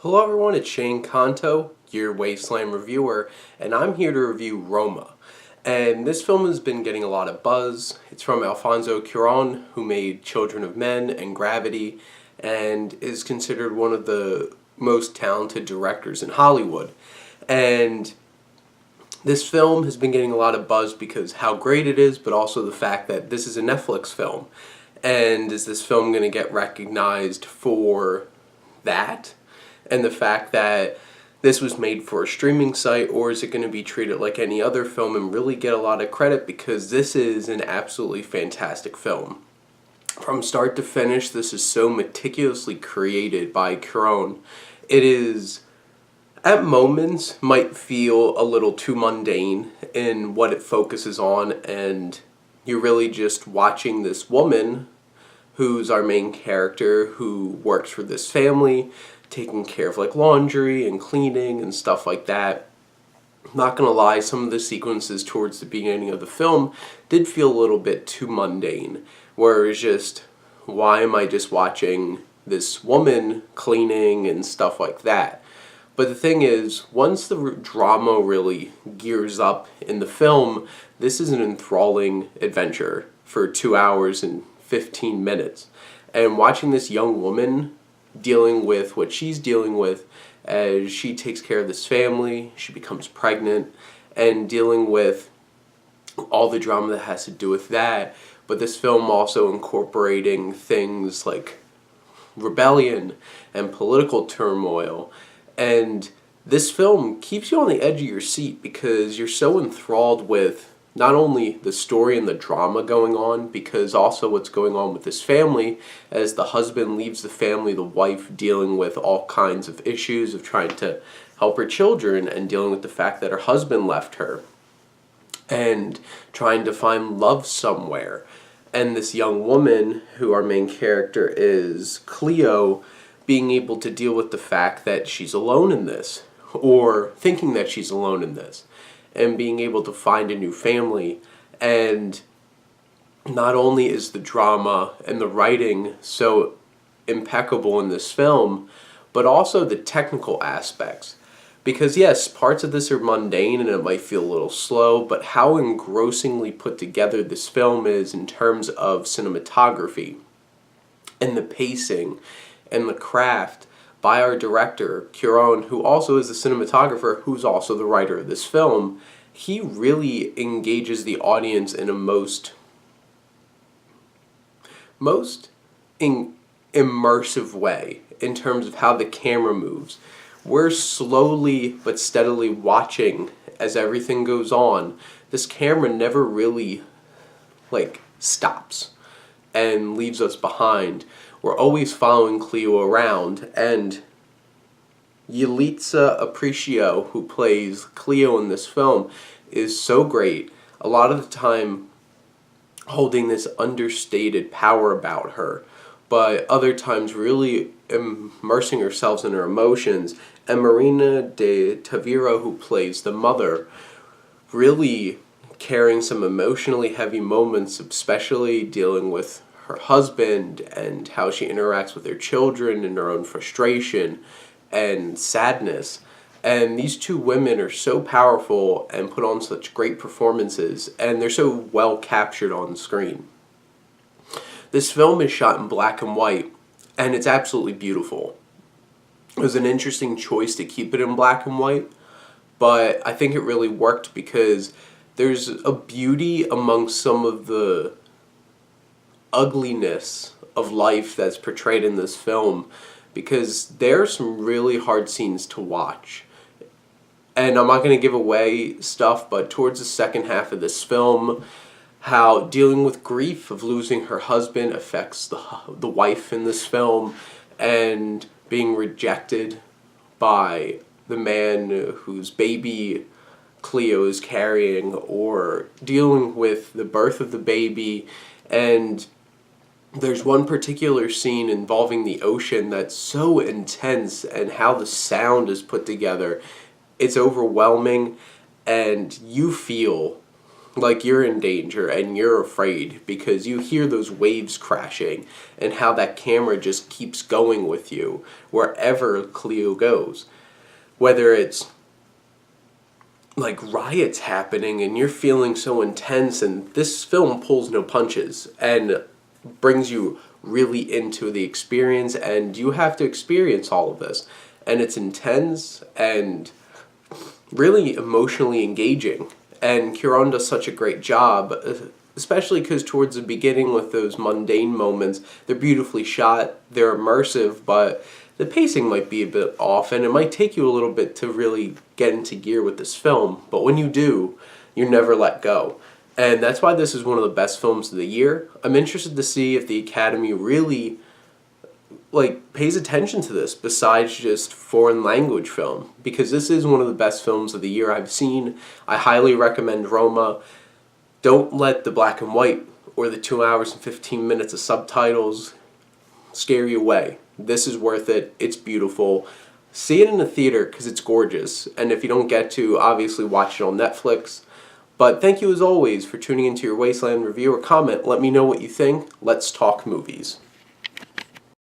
Hello everyone, it's Shane Kanto, your Wasteland reviewer, and I'm here to review Roma. And this film has been getting a lot of buzz. It's from Alfonso Cuaron, who made Children of Men and Gravity, and is considered one of the most talented directors in Hollywood. And this film has been getting a lot of buzz because how great it is, but also the fact that this is a Netflix film. And is this film going to get recognized for that? And the fact that this was made for a streaming site, or is it going to be treated like any other film and really get a lot of credit, because this is an absolutely fantastic film. From start to finish, this is so meticulously created by Cuaron. It is, at moments, might feel a little too mundane in what it focuses on, and you're really just watching this woman who's our main character, who works for this family, taking care of like laundry and cleaning and stuff like that. Not gonna lie, some of the sequences towards the beginning of the film did feel a little bit too mundane, where it was just, why am I just watching this woman cleaning and stuff like that? But the thing is, once the drama really gears up in the film, this is an enthralling adventure for 2 hours and 15 minutes. And watching this young woman dealing with what she's dealing with as she takes care of this family, she becomes pregnant, and dealing with all the drama that has to do with that, but this film also incorporating things like rebellion and political turmoil. And this film keeps you on the edge of your seat because you're so enthralled with not only the story and the drama going on, because also what's going on with this family as the husband leaves the family, the wife dealing with all kinds of issues of trying to help her children and dealing with the fact that her husband left her and trying to find love somewhere. And this young woman, who our main character is Cleo, being able to deal with the fact that she's alone in this, or thinking that she's alone in this, and being able to find a new family. And not only is the drama and the writing so impeccable in this film, but also the technical aspects. Because yes, parts of this are mundane and it might feel a little slow, but how engrossingly put together this film is in terms of cinematography and the pacing and the craft by our director, Cuaron, who also is the cinematographer, who's also the writer of this film. He really engages the audience in a most immersive way in terms of how the camera moves. We're slowly but steadily watching as everything goes on. This camera never really stops and leaves us behind. We're always following Cleo around, and Yalitza Aparicio, who plays Cleo in this film, is so great. A lot of the time holding this understated power about her, but other times really immersing herself in her emotions. And Marina de Tavira, who plays the mother, really carrying some emotionally heavy moments, especially dealing with her husband and how she interacts with her children and her own frustration and sadness. And these two women are so powerful and put on such great performances, and they're so well captured on screen. This film is shot in black and white, and it's absolutely beautiful. It was an interesting choice to keep it in black and white, but I think it really worked because there's a beauty among some of the ugliness of life that's portrayed in this film, because there are some really hard scenes to watch. And I'm not going to give away stuff, but towards the second half of this film, how dealing with grief of losing her husband affects the wife in this film, and being rejected by the man whose baby Cleo is carrying, or dealing with the birth of the baby. And there's one particular scene involving the ocean that's so intense, and how the sound is put together. It's overwhelming, and you feel like you're in danger and you're afraid because you hear those waves crashing and how that camera just keeps going with you wherever Cleo goes. Whether it's like riots happening and you're feeling so intense, and this film pulls no punches and brings you really into the experience, and you have to experience all of this, and it's intense and really emotionally engaging. And Cuaron does such a great job, especially because towards the beginning with those mundane moments, they're beautifully shot, they're immersive, but the pacing might be a bit off, and it might take you a little bit to really get into gear with this film, but when you do, you never let go. And that's why this is one of the best films of the year. I'm interested to see if the Academy really pays attention to this besides just foreign language film, because this is one of the best films of the year I've seen. I highly recommend Roma. Don't let the black and white or the 2 hours and 15 minutes of subtitles scare you away. This is worth it. It's beautiful. See it in the theater because it's gorgeous. And if you don't get to, obviously watch it on Netflix. But thank you as always for tuning into your Wasteland review or comment. Let me know what you think. Let's talk movies.